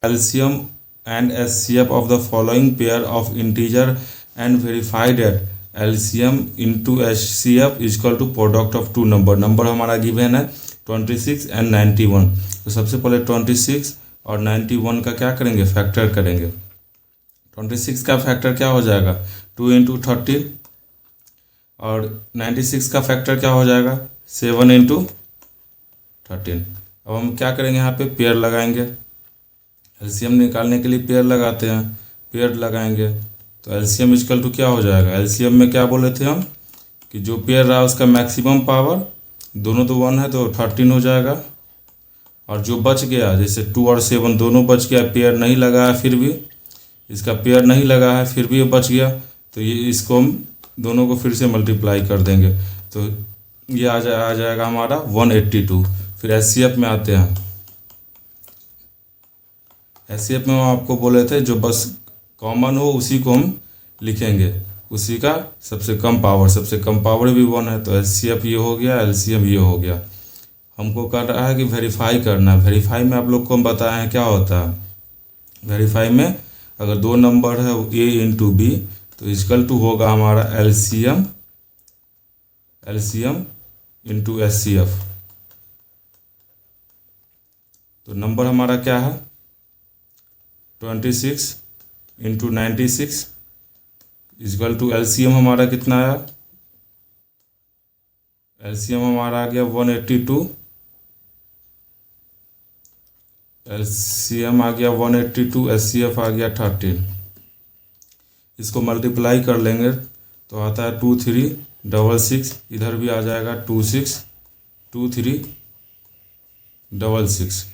LCM and SCF of the following pair of integer and verify that LCM into SCF is equal to product of two number। Number हमारा given है 26 and 91। तो सबसे पहले 26 और 91 का क्या करेंगे, फैक्टर करेंगे। 26 का फैक्टर क्या हो जाएगा 2 इंटू 30 और 96 का फैक्टर क्या हो जाएगा 7 इंटू 13। अब हम क्या करेंगे, यहाँ पे पेयर लगाएंगे। एलसीएम निकालने के लिए पेयर लगाते हैं, पेयर लगाएंगे तो एलसीएम इक्वल टू क्या हो जाएगा। एलसीएम में क्या बोले थे हम कि जो पेयर रहा उसका मैक्सिमम पावर, दोनों तो 1 है तो 13 हो जाएगा, और जो बच गया जैसे 2 और 7 दोनों बच गया, पेयर नहीं लगा है फिर भी, इसका पेयर नहीं लगा है फिर भी ये बच गया, तो ये इसको हम दोनों को फिर से मल्टीप्लाई कर देंगे तो ये आ जाएगा हमारा 182। फिर एचसीएफ में आते हैं। एचसीएफ में हम आपको बोले थे जो बस कॉमन हो उसी को हम लिखेंगे, उसी का सबसे कम पावर भी 1 है, तो एचसीएफ ये हो गया, एलसीएम ये हो गया। हमको कर रहा है कि वेरीफाई करना है। वेरीफाई में आप लोग को हम बताए हैं क्या होता है। वेरीफाई में अगर दो नंबर है ए इंटू बी तो इक्वल टू होगा हमारा एलसीएम इंटू एचसीएफ। तो नंबर हमारा क्या है 26 इंटू 96 इक्वल टू एलसीएम हमारा कितना आया, एलसीएम हमारा आ गया 182, एलसीएम आ गया 182, एचसीएफ आ गया 13। इसको मल्टीप्लाई कर लेंगे तो आता है 2366, इधर भी आ जाएगा 262366।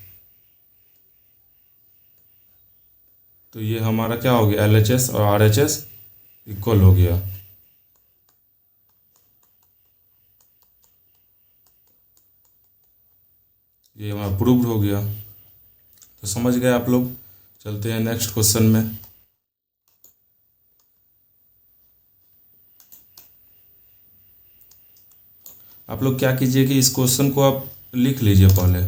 तो ये हमारा क्या हो गया, एलएचएस और आरएचएस इक्वल हो गया। ये हमारा प्रूव्ड हो गया। तो समझ गए आप लोग। चलते हैं नेक्स्ट क्वेश्चन में। आप लोग क्या कीजिए कि इस क्वेश्चन को आप लिख लीजिए। पहले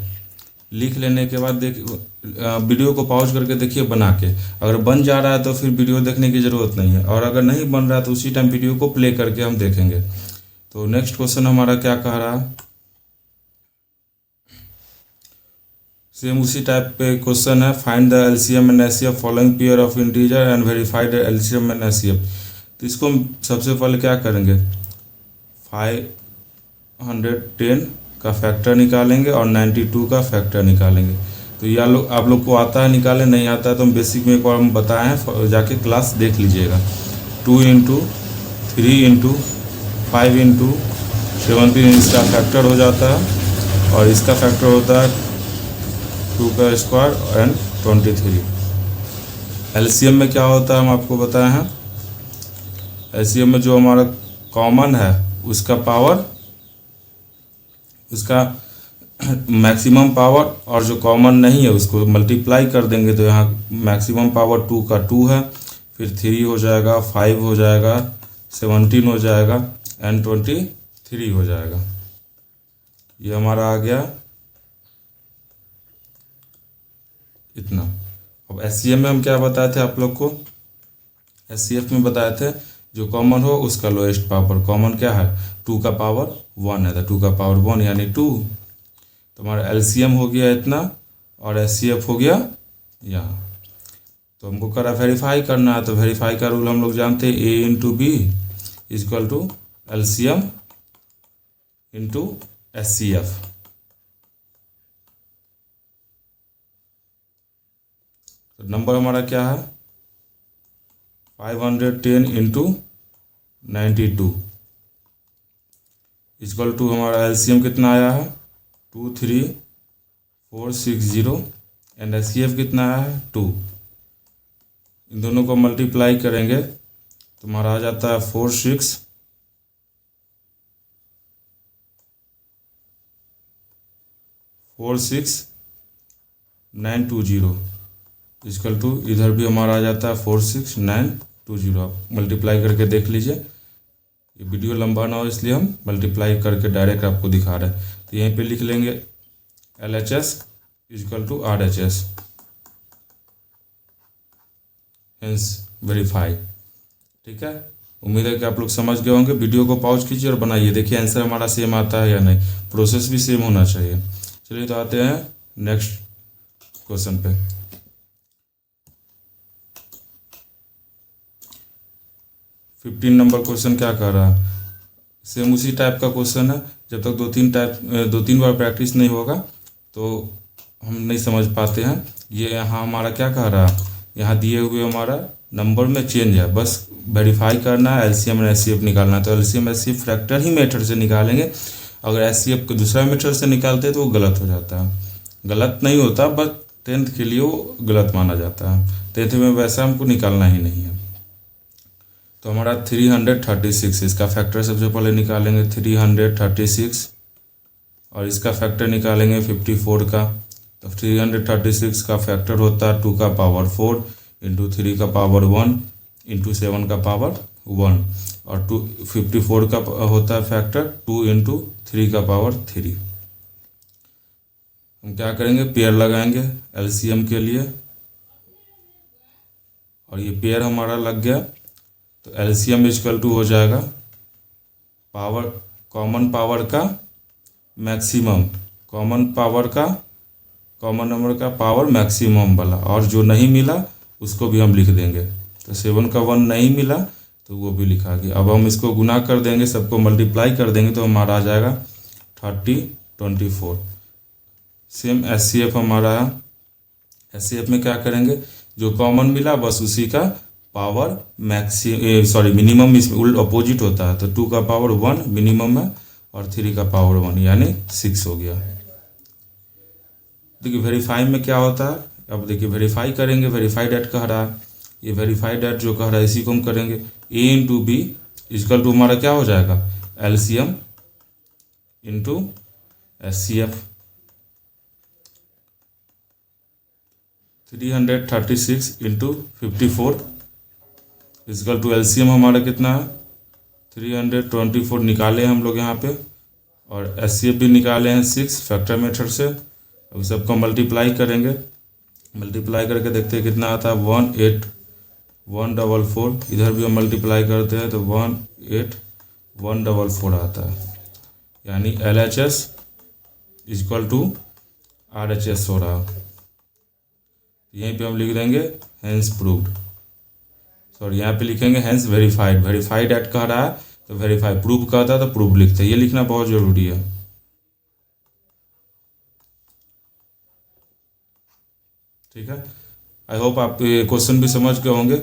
लिख लेने के बाद वीडियो को पॉज करके देखिए बना के। अगर बन जा रहा है तो फिर वीडियो देखने की ज़रूरत नहीं है, और अगर नहीं बन रहा है तो उसी टाइम वीडियो को प्ले करके हम देखेंगे। तो नेक्स्ट क्वेश्चन हमारा क्या कह रहा है, सेम उसी टाइप पे क्वेश्चन है। Find the LCM and HCF following pair of integer and verify the LCM and HCF. तो इसको हम सबसे पहले क्या करेंगे, 510 का फैक्टर निकालेंगे और 92 का फैक्टर निकालेंगे। तो ये आप लोग को आता है निकाले, नहीं आता है तो हम बेसिक में एक बार हम बताए हैं, जाके क्लास देख लीजिएगा। 2 इंटू 3 इंटू 5 इंटू 17 इसका फैक्टर हो जाता है, और इसका फैक्टर होता है 2 का स्क्वायर एंड 23। एलसीएम में क्या होता है हम आपको बताए हैं। एलसीएम में जो हमारा कॉमन है उसका पावर, उसका मैक्सिमम पावर, और जो कॉमन नहीं है उसको मल्टीप्लाई कर देंगे तो यहाँ मैक्सिमम पावर 2 का 2 है, फिर 3 हो जाएगा, 5 हो जाएगा, 17 हो जाएगा एंड 23 हो जाएगा। ये हमारा आ गया इतना। अब एचसीएफ में हम क्या बताए थे आप लोग को, एचसीएफ में बताए थे जो कॉमन हो उसका लोएस्ट पावर। कॉमन क्या है 2 का पावर 1 है, तो 2 का पावर 1 यानी 2। तो हमारा एलसीएम हो गया इतना और एचसीएफ हो गया यहाँ। तो हमको करा वेरीफाई करना है, तो वेरीफाई का रूल हम लोग जानते हैं, A into B equal to LCM into HCF. तो नंबर हमारा क्या है 510 इंटू 92 इक्वल टू हमारा एलसीएम कितना आया है 23460 एंड एचसीएफ कितना आया है 2। इन दोनों को मल्टीप्लाई करेंगे तो हमारा आ जाता है 46920 इक्वल टू, इधर भी हमारा आ जाता है 46920। आप मल्टीप्लाई करके देख लीजिए। ये वीडियो लंबा ना हो इसलिए हम मल्टीप्लाई करके डायरेक्ट आपको दिखा रहे हैं। तो यहीं पे लिख लेंगे LHS equal to RHS। Hence verify. ठीक है, उम्मीद है कि आप लोग समझ गए होंगे। वीडियो को पॉज कीजिए और बनाइए, देखिए आंसर हमारा सेम आता है या नहीं, प्रोसेस भी सेम होना चाहिए। चलिए तो आते हैं नेक्स्ट क्वेश्चन पे। 15 नंबर क्वेश्चन क्या कर रहा है, सेम उसी टाइप का क्वेश्चन है। जब तक दो तीन बार प्रैक्टिस नहीं होगा तो हम नहीं समझ पाते हैं। ये यहाँ हमारा क्या कह रहा है, यहाँ दिए हुए हमारा नंबर में चेंज है, बस वेरीफाई करना है, एलसीएम और एचसीएफ निकालना है। तो एलसीएम एचसीएफ फ्रैक्टर ही मेथड से निकालेंगे। अगर एचसीएफ को दूसरा मेथड से निकालते हैं तो वो गलत हो जाता है। गलत नहीं होता, बस 10th के लिए वो गलत माना जाता है। 10th में वैसा हमको निकालना ही नहीं है। तो हमारा 336, इसका फैक्टर सबसे पहले निकालेंगे 336, और इसका फैक्टर निकालेंगे 54 का। तो 336 का फैक्टर होता है 2 का पावर 4 इंटू 3 का पावर 1 इंटू 7 का पावर 1, और 54 का होता है फैक्टर 2 इंटू 3 का पावर 3। हम क्या करेंगे, पेयर लगाएंगे एलसीएम के लिए, और ये पेयर हमारा लग गया। तो एलसीएम इक्वल टू हो जाएगा पावर, कॉमन पावर का मैक्सिमम, कॉमन नंबर का पावर मैक्सिमम वाला, और जो नहीं मिला उसको भी हम लिख देंगे। तो 7 का 1 नहीं मिला तो वो भी लिखा गया। अब हम इसको गुना कर देंगे, सबको मल्टीप्लाई कर देंगे तो हमारा आ जाएगा 3024। सेम एचसीएफ हमारा है। एचसीएफ में क्या करेंगे, जो कॉमन मिला बस उसी का पावर मिनिमम इसमें उल्ट अपोजिट होता है। तो 2 का पावर 1 मिनिमम है, और 3 का पावर 1 यानी 6 हो गया। देखिए वेरीफाई में क्या होता है, अब देखिए वेरीफाई करेंगे, वेरीफाइड एट कह रहा है, ये वेरीफाइड एट जो कह रहा है इसी को हम करेंगे। A into B equal to हमारा क्या हो जाएगा, LCM into HCF. 336 into 54 equal to LCM हमारा कितना है 324 निकाले हम लोग यहाँ पे, और एचसीएफ भी निकाले हैं 6 फैक्टर मेथड से। अब सबको मल्टीप्लाई करेंगे, मल्टीप्लाई करके देखते हैं कितना आता है 18144। इधर भी हम मल्टीप्लाई करते हैं तो 18144 आता है, यानी LHS इक्वल टू RHS हो रहा। यहीं पे हम लिख देंगे हेंस प्रूव्ड, सॉरी यहाँ पे लिखेंगे हेंस वेरीफाइड। वेरीफाइड एट कह रहा है तो वेरीफाई, प्रूव कहता है तो प्रूव लिखते हैं, ये लिखना बहुत ज़रूरी है। ठीक है, आई होप आप क्वेश्चन भी समझ गए होंगे।